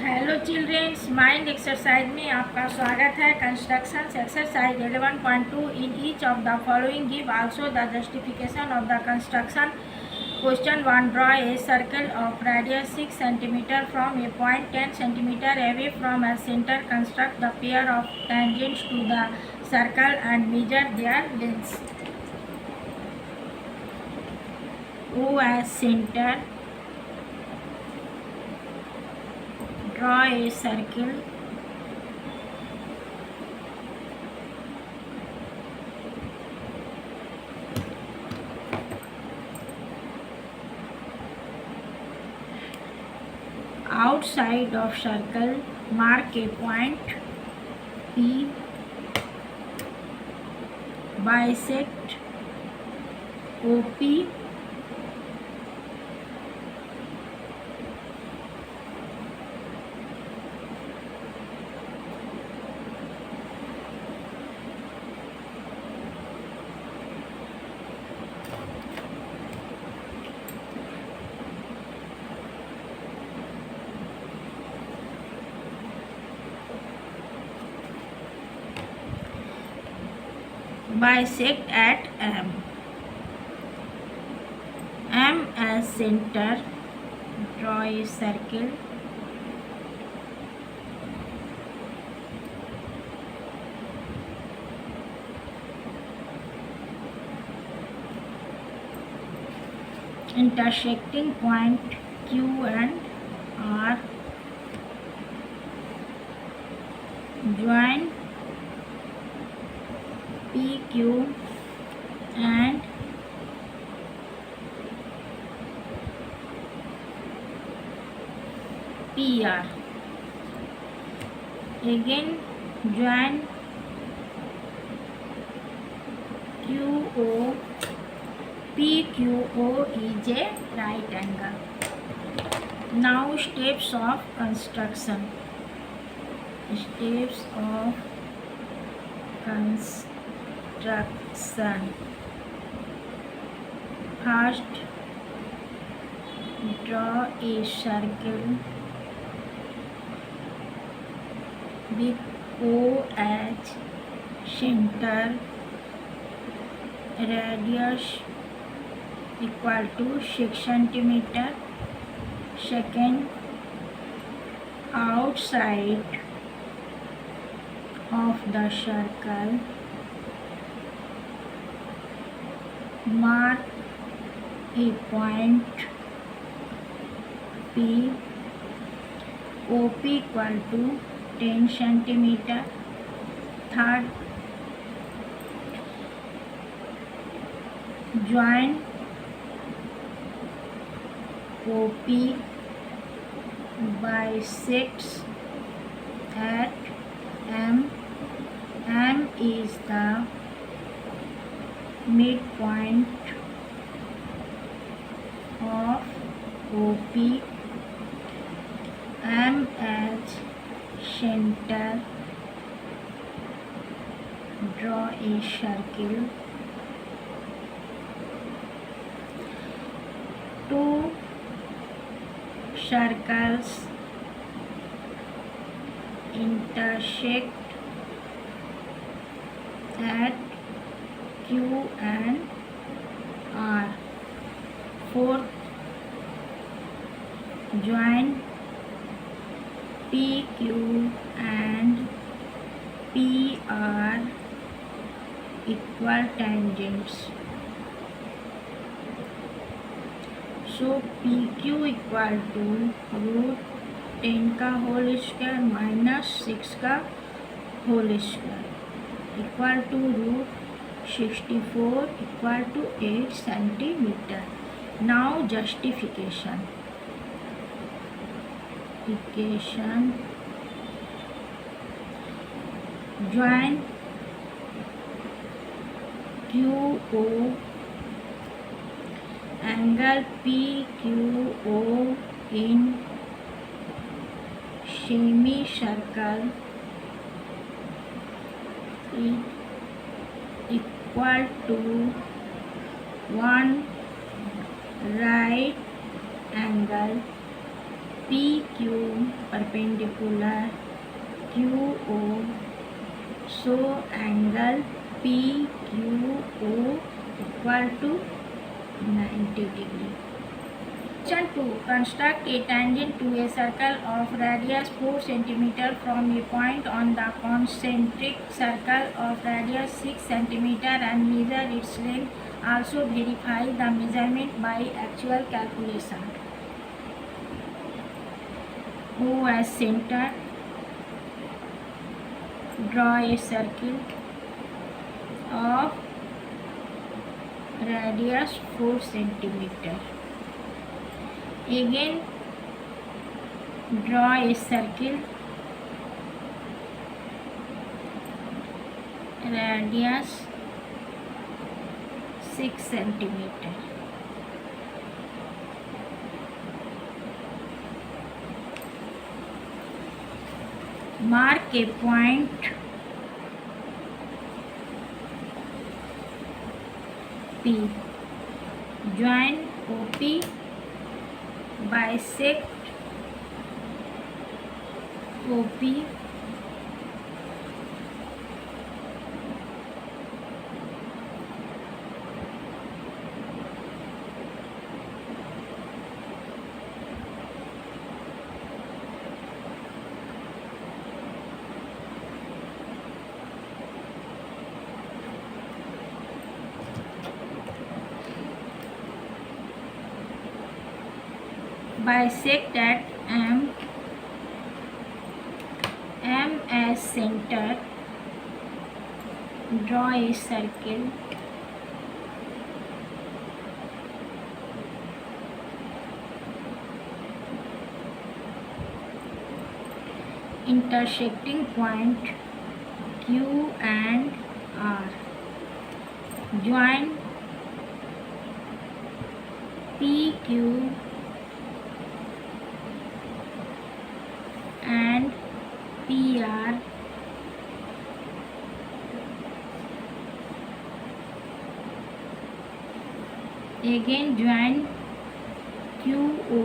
Hello childrens, mind exercise में आपका स्वागत है। Constructions exercise 11.2 in each of the following give also the justification of the construction. Question 1, draw a circle of radius 6 cm from a point 10 cm away from a center. Construct the pair of tangents to the circle and measure their lengths. O as center. Draw a circle outside of circle. Mark a point P. Bisect OP. Bisect at M. M as center. Draw a circle. Intersecting point Q and R. Join PQ and PR. Again join QO. PQO is a right angle. Now steps of construction. Steps of construction. First, draw a circle with O as center, radius equal to 6 cm. Second, outside of the circle, mark a point P. OP equal to 10 cm. Third, join OP bisects at M. M is the midpoint of OP. M as center. Draw a circle. Two circles intersect at Q and R. Fourth, join PQ and PR equal tangents. So PQ equal to root 10 का whole square minus 6 का whole square equal to root 64 equal to 8 cm. Now justification. Join QO. Angle PQO in semicircle is equal to one right angle PQ पर perpendicular QO. So angle PQO equal to 90 degree. Question 2. Construct a tangent to a circle of radius 4 cm from a point on the concentric circle of radius 6 cm and measure its length. Also verify the measurement by actual calculation. O as center. Draw a circle of radius 4 cm. Again draw a circle radius 6 cm. Mark a point P. Join OP, bisect OP, bisect at M as center. Draw a circle intersecting point Q and R. Join PQ and PR again. Join QO.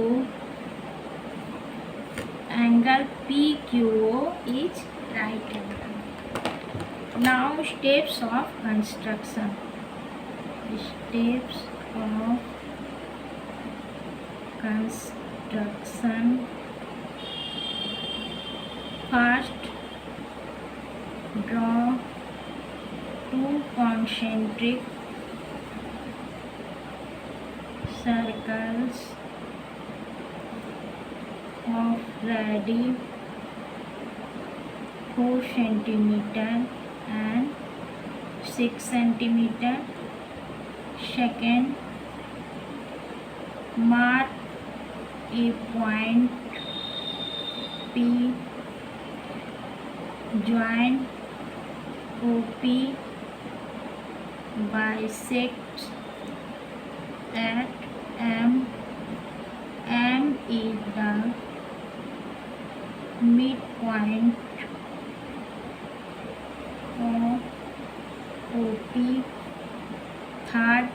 Angle PQO is right angle. Now steps of construction. Steps of construction. First, draw two concentric circles of radius 4 cm and 6 cm. Second, mark a point P. Join OP, bisect at M. M is the midpoint of OP. Third,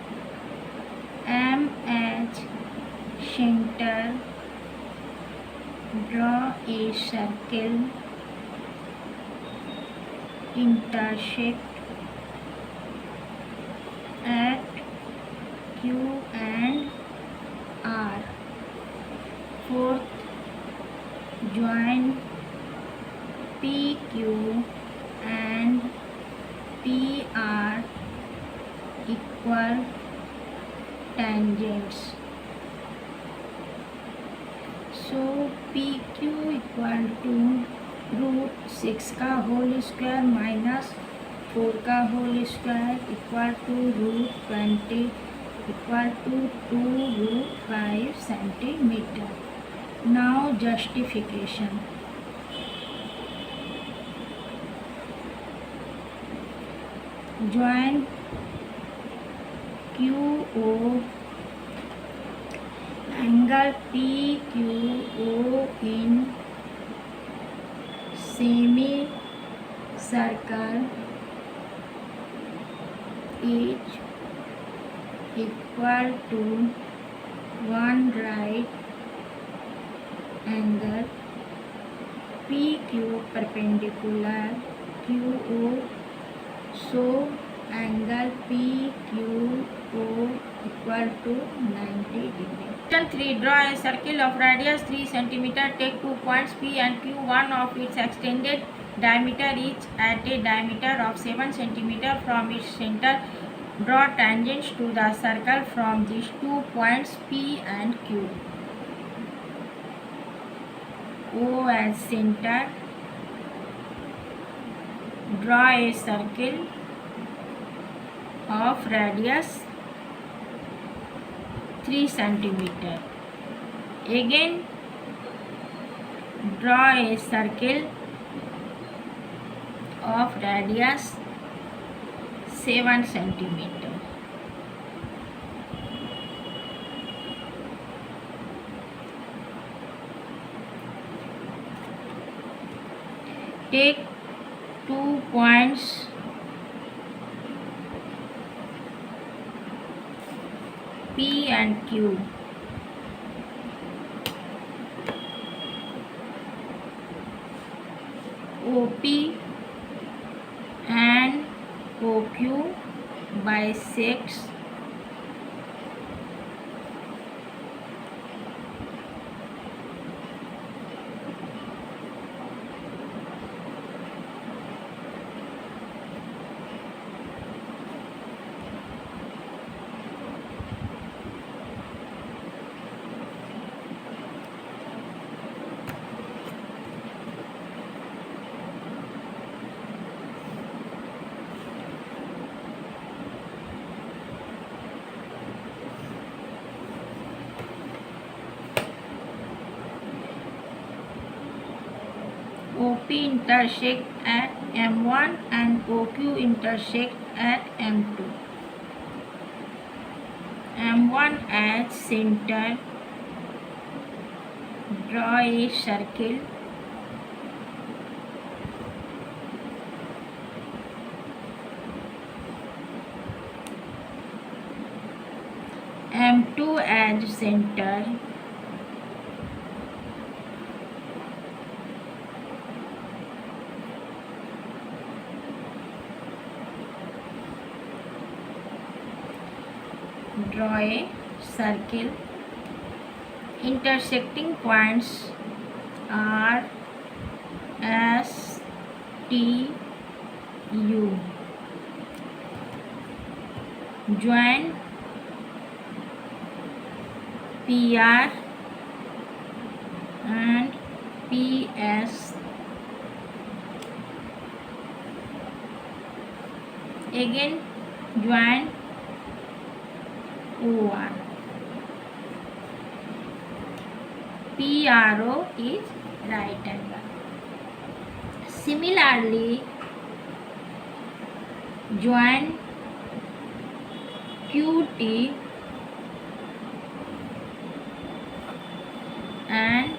M as center. Draw a circle intersect at Q and R. Fourth, join PQ and PR equal tangents. So PQ equal to root 6 का whole square minus 4 का whole square equal to root 20 equal to 2√5 centimetre. Now justification. Join QO angle PQO in semi circle is equal to 1 right angle PQ perpendicular QO, so angle PQO equal to 90 degree. Question 3. Draw a circle of radius 3 cm. Take 2 points P and Q, one of its extended diameter each at a diameter of 7 cm from its center. Draw tangents to the circle from these 2 points P and Q. O as center. Draw a circle of radius 3 cm. Again, draw a circle of radius 7 cm. Take 2 points P and Q. OP and OQ bisects OP intersect at M1 and OQ intersect at M2. M1 as center. Draw a circle M2 as center. Draw a circle. Intersecting points are S, T, U. Join PR and PS. Again, join O1. PRO is right angle. Similarly, join QT and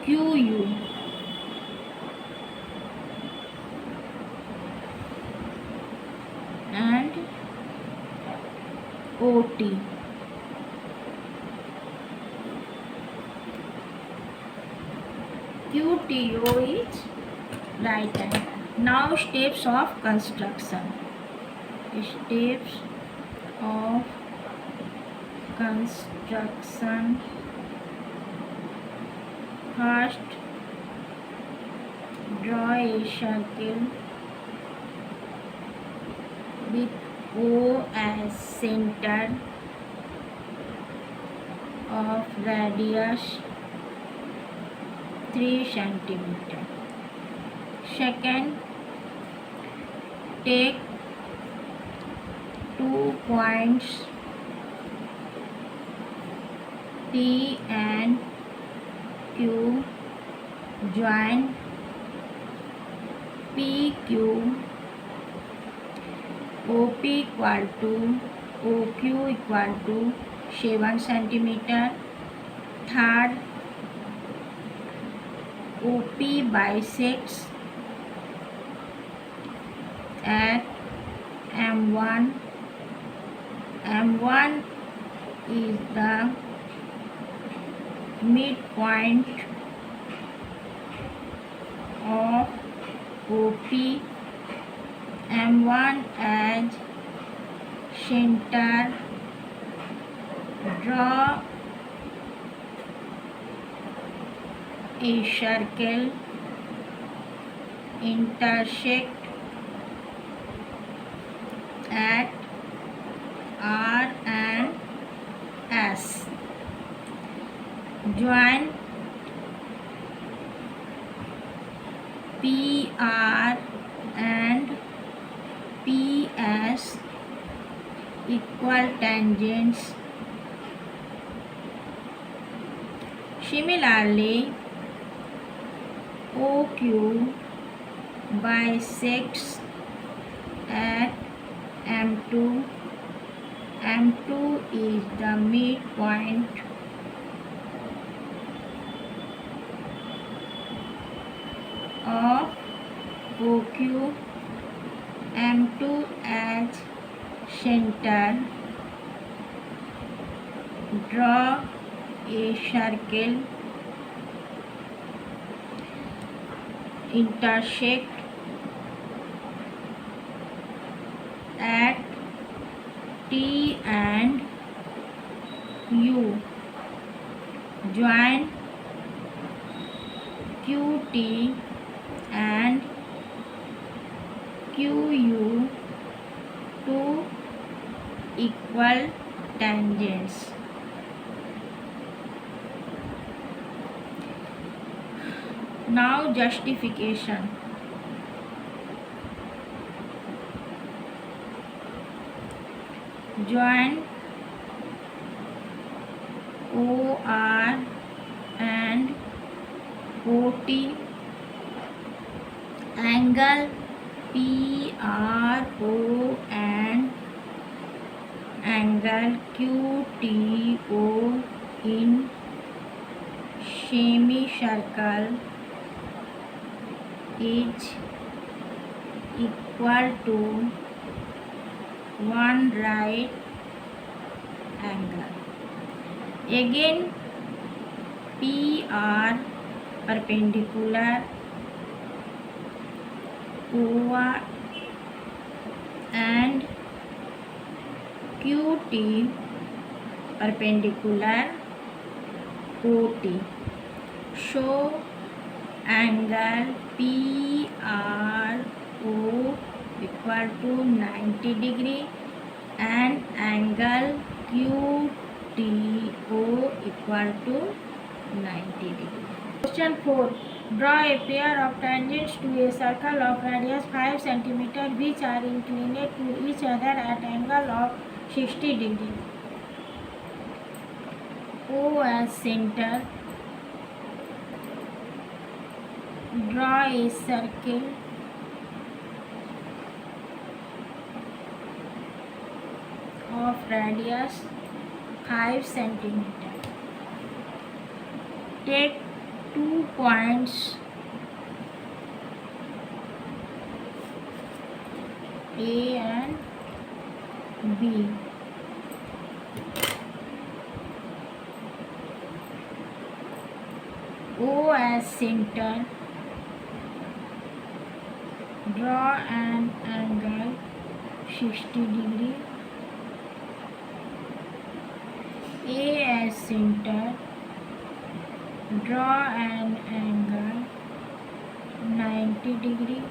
QU. And OT. QTO is right angle. Now steps of construction. Steps of construction. First, draw a circle with O as center of radius 3 cm. Second, take 2 points P and Q, join PQ, OP equal to OQ equal to 7 cm. Third, OP bisects at M1. M1 is the midpoint OP, M1 as center. Draw a circle, intersect at R and S. Join PR and PS equal tangents. Similarly, OQ bisects at M2. M2 is the midpoint of OQ. M2 as center. Draw a circle, intersect at T and U. Join QT and QU to equal tangents. Now justification. Join OR and OT. Angle PRO and angle QTO in semicircle is equal to one right angle. Again, PR perpendicular OR and QT perpendicular OT. So angle PRO equal to 90 degree and angle QTO equal to 90 degree. Question 4. Draw a pair of tangents to a circle of radius 5 cm which are inclined to each other at angle of 60 degree. O as center. Draw a circle of radius 5 cm. Take 2 points A and B. O as center. Draw an angle 60 degree. A as center. Draw an angle 90 degree.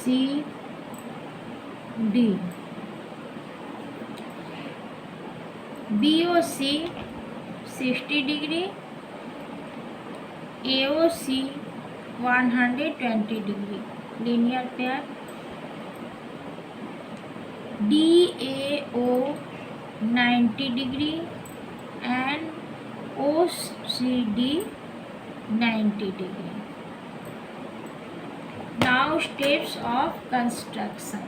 C D. BOC 60 degree, AOC 120 degree, linear pair. DAO 90 degree and OCD 90 degree. Now steps of construction.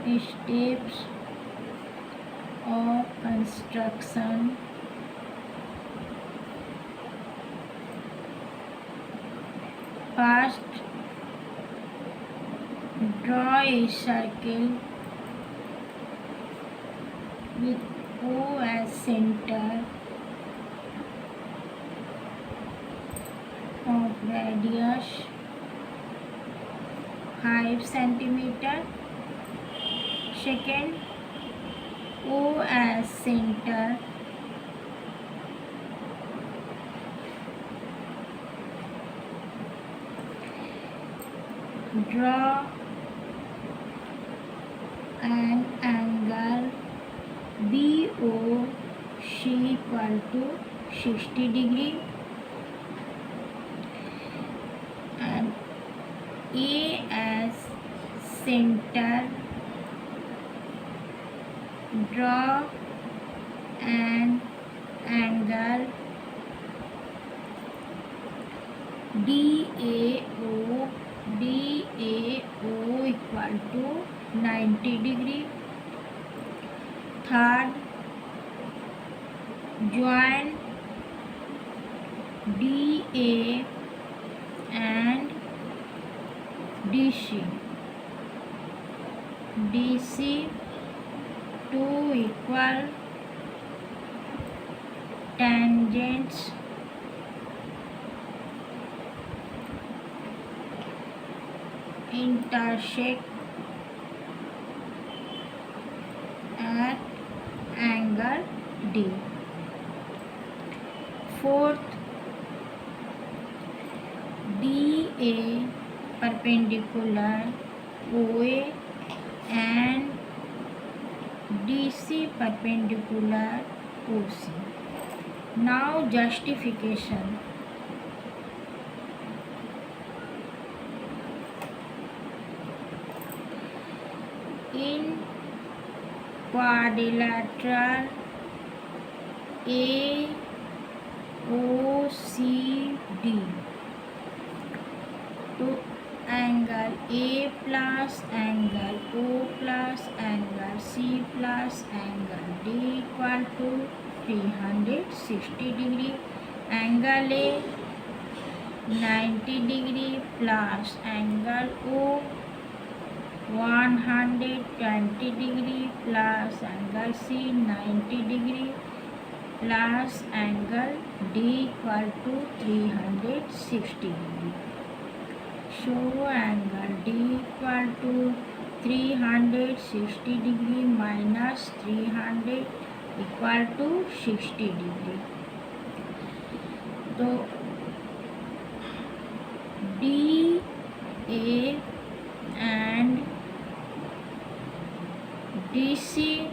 Steps of construction. First, draw a circle with O as center of radius 5 centimeter. Second, O as center draw an angle BOC equal to 60 degree and A as center, draw an angle DAO equal to 90 degree. Third, join DA and DC to equal tangents intersect at angle D. Fourth, DA perpendicular OA and DC perpendicular OC. Now justification. In quadrilateral AOCD, to angle A plus angle O plus angle C plus angle D equal to 360 degree, angle A 90 degree plus angle O 120 degree plus angle C 90 degree plus angle D equal to 360 degree. So angle D equal to 360 degree minus 300 equal to 60 degree. So DA and DC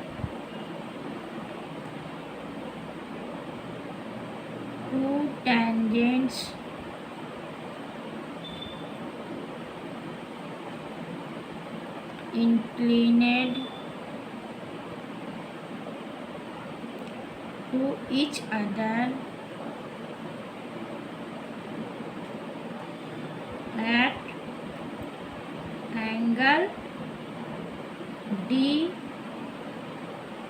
two tangents inclined to each other at angle D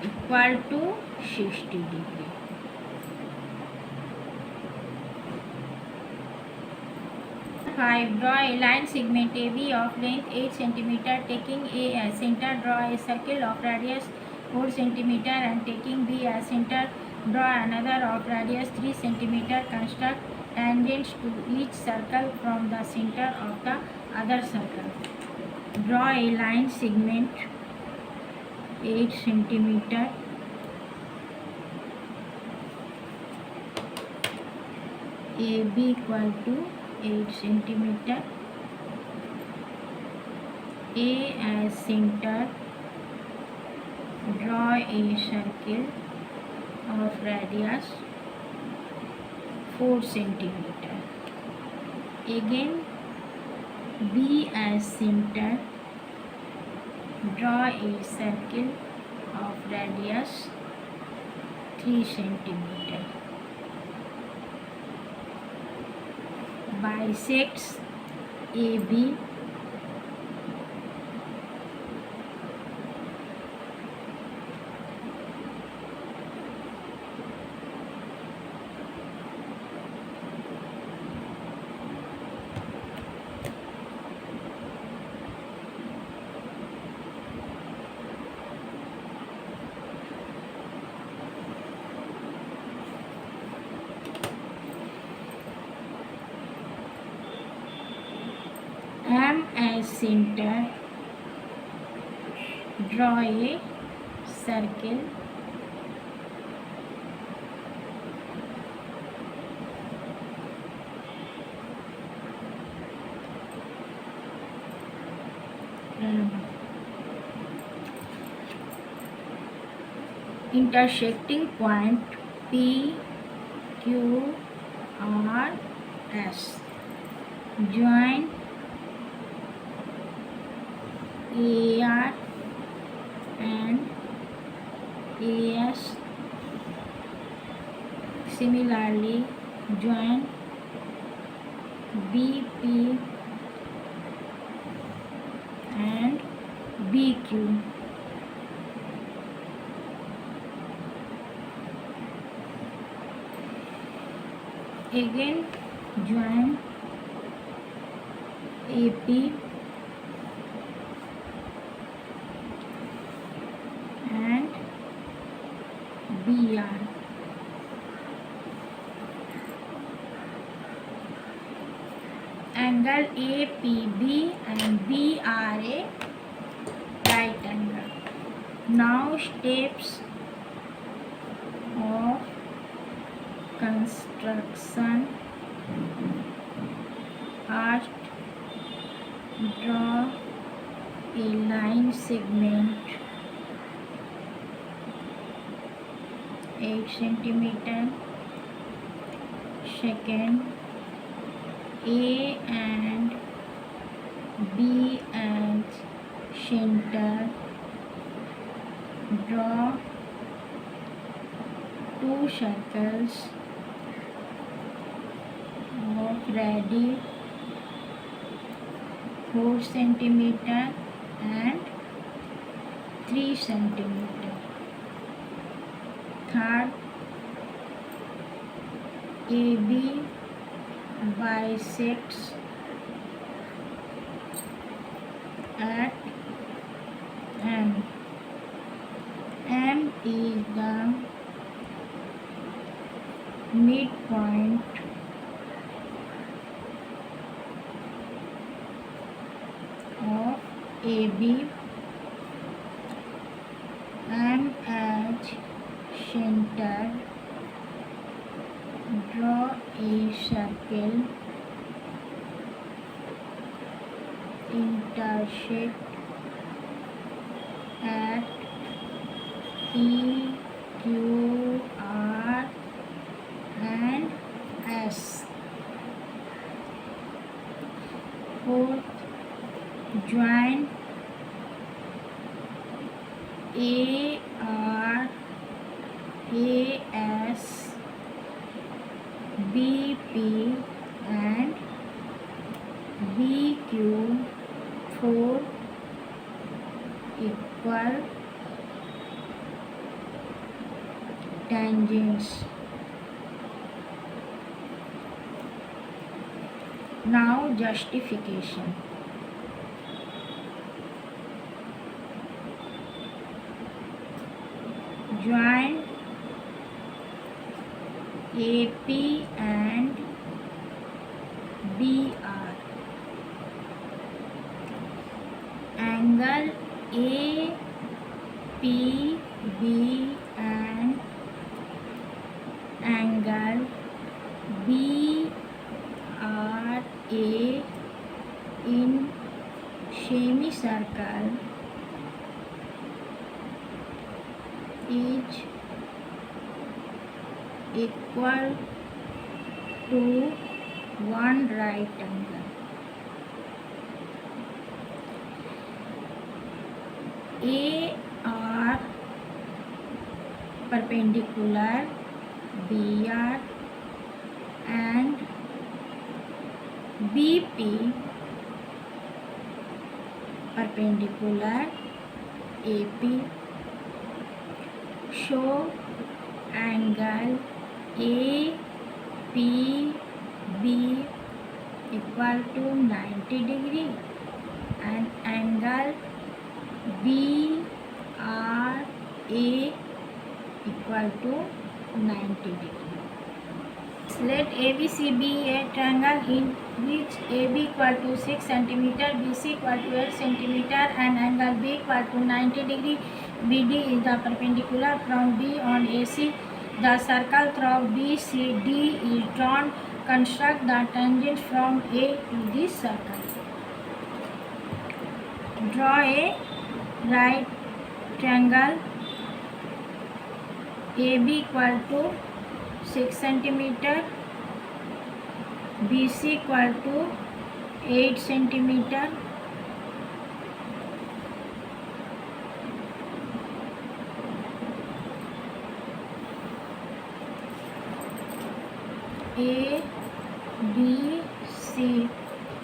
equal to 60 degree. Five, draw a line segment AB of length 8 cm, taking A as center. Draw a circle of radius 4 cm and taking B as center. Draw another of radius 3 cm. Construct tangents to each circle from the center of the other circle. Draw a line segment 8 cm AB equal to 8 cm. A as center. Draw a circle of radius 4 cm. Again B as center. Draw a circle of radius 3 centimeter. Bisects AB M as center, draw a circle intersecting point P, Q, R, S. Join AR and AS. Similarly, join BP and BQ. Again, join AP and BR. Angle APB and BRA right angle. Now steps of construction. First, draw a line segment 8 centimeter. Second, A and B as center. Draw 2 circles of radius 4 centimeter and 3 centimeter. Third, AB bisects at M. M is the midpoint of AB. M as center. Draw a circle intersect at P, Q, R and S. Fourth, join AR, AS, BP and BQ for equal tangents. Now justification. Join AP and BR. Angle APB and angle BRA in semicircle is equal to 1 right angle. AR perpendicular BR and BP perpendicular AP. Show angle APB equal to 90 degree and angle BRA equal to 90 degree. Let ABC be a triangle in which AB equal to 6 cm, BC equal to 8 cm and angle B equal to 90 degree. BD is the perpendicular from B on AC. The circle through BCD is drawn. Construct the tangent from A to this circle. Draw a right triangle AB equal to 6 cm, BC equal to 8 cm, ABC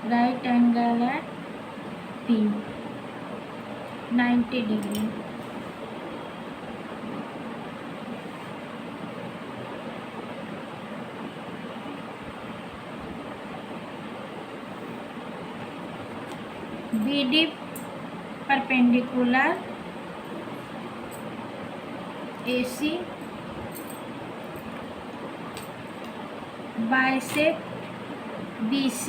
right angle at P 90 degree. BD perpendicular AC bisect BC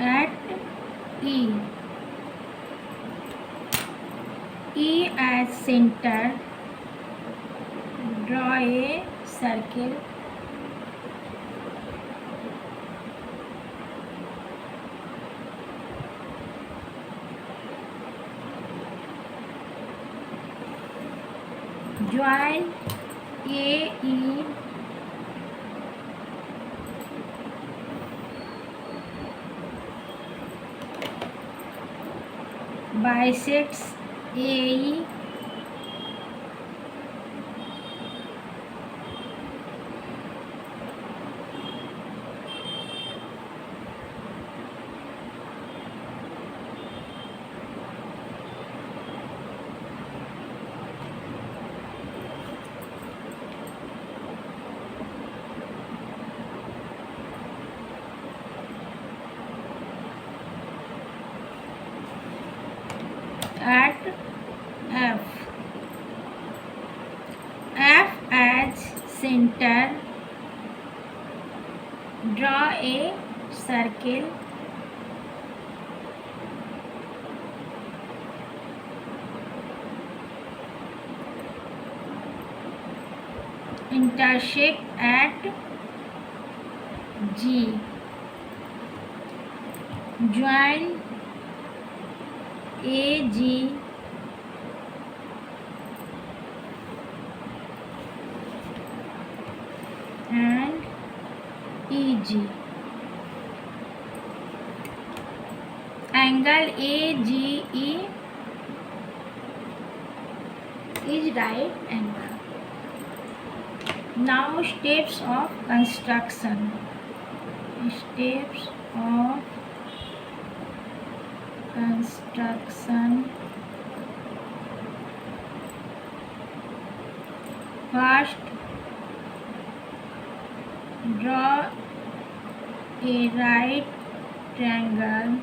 at E. E as center. Draw a circle. Join AE bisects AE at F. F as center. Draw a circle. Intersect at G. Join AG and EG. Angle AGE is right angle. Now steps of construction. Steps of construction. First, draw a right triangle.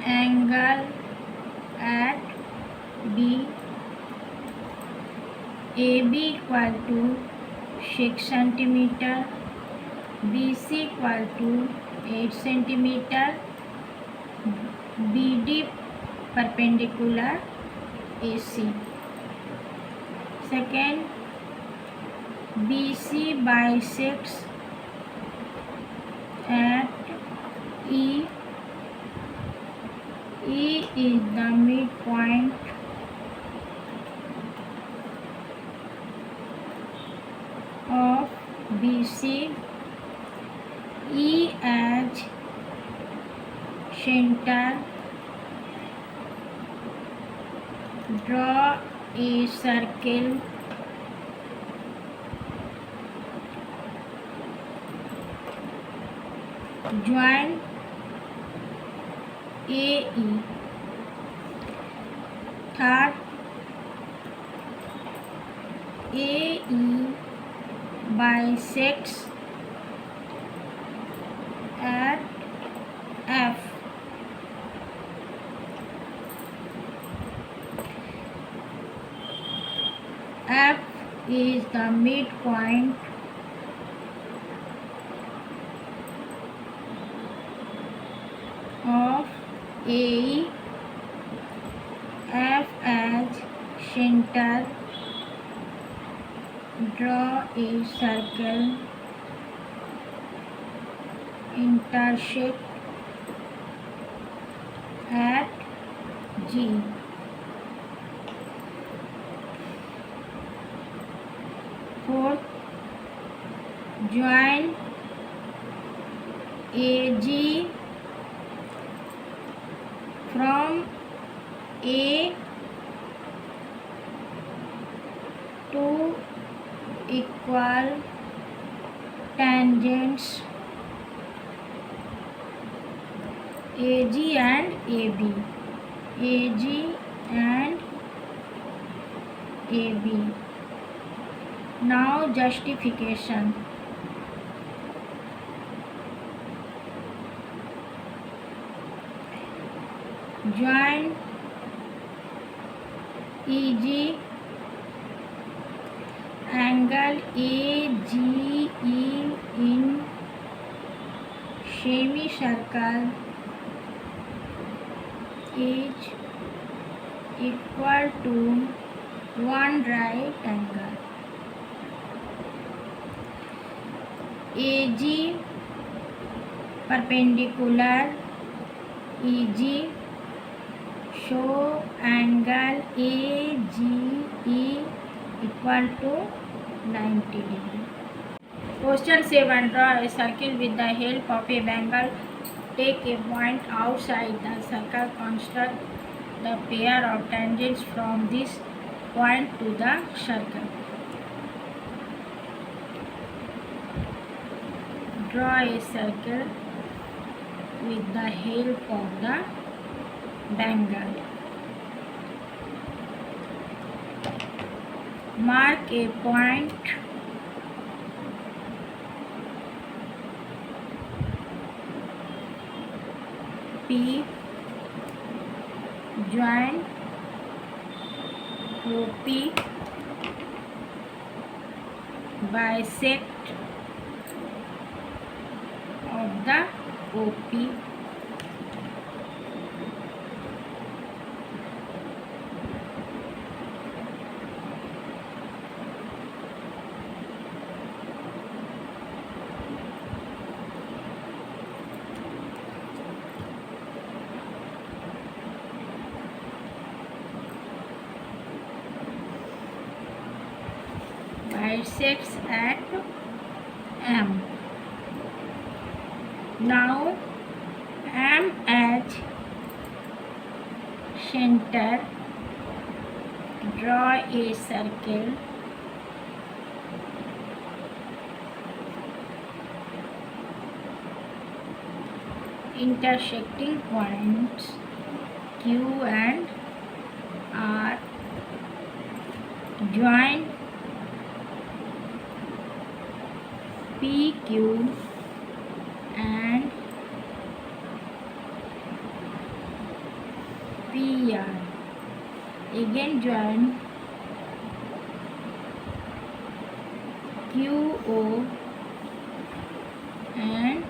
Angle at B. AB equal to 6 cm. BC equal to 8 cm. BD perpendicular AC. Second, BC bisects at E. E is the midpoint of BC. E as center. Draw a circle join AE. Third, AE bisects at F. F is the midpoint of AE. F as center. Draw a circle intersect at G. Fourth, join AG from A to equal tangents AG and AB. AG and AB. Now justification. Join EG, angle AGE in semicircle is equal to one right angle. AG perpendicular EG, show angle AGE equal to 90 degree. Question 7. Draw a circle with the help of a bangle. Take a point outside the circle. Construct the pair of tangents from this point to the circle. Draw a circle with the help of the bangle. Mark a point P. Join OP, bisect of the OP. Bisects at M. Now M as center. Draw a circle intersecting points Q and R. Join PQ and PR. Again join QO and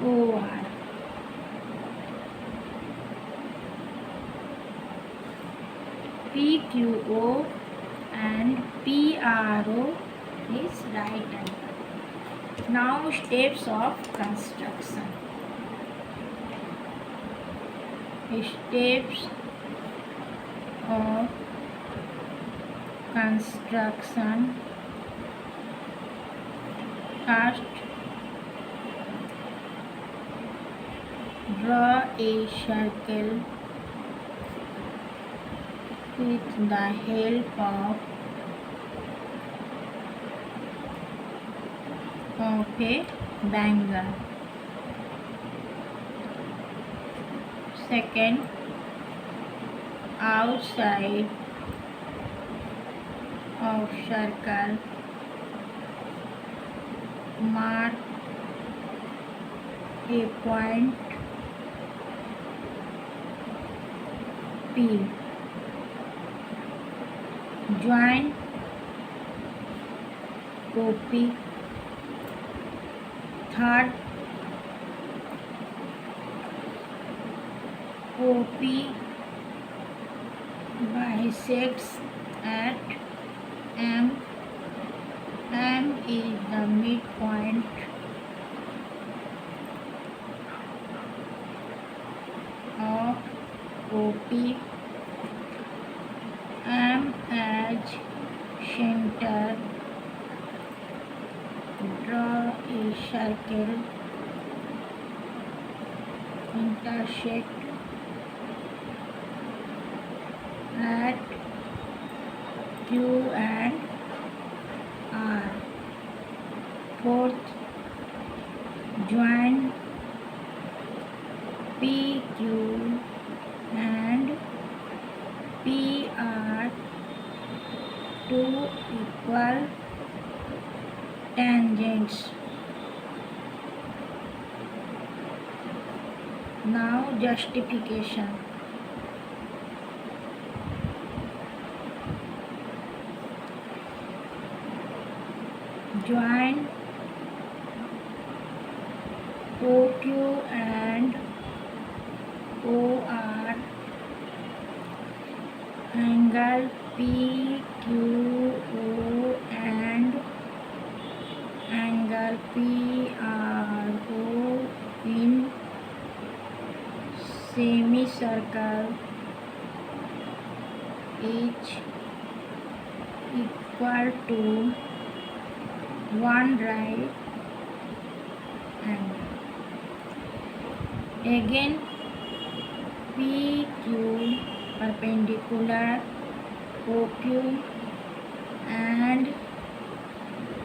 OR. PQO and PRO is right angle. Now steps of construction. Steps of construction. First, draw a circle with the help of a bangle. Second, outside of circle, mark a point P. Join OP. Third, OP bisects at M. M is the midpoint of OP. M as center. Draw a circle. Intersect at Q and R. Fourth, join PQ and PR to equal tangents. Now justification. Join OQ and OR. Angle PQO and angle PRO in semicircle each equal to 1 right angle. Again, PQ perpendicular OQ and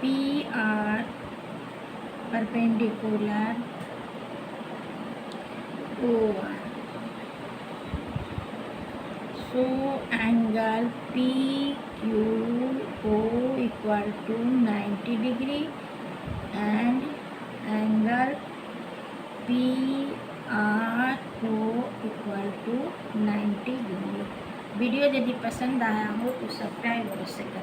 PR perpendicular OR. So angle PQO equal to 90 degree and angle PRO equal to 90 degree. Video यदि पसंद आया हो तो subscribe अवश्य करें।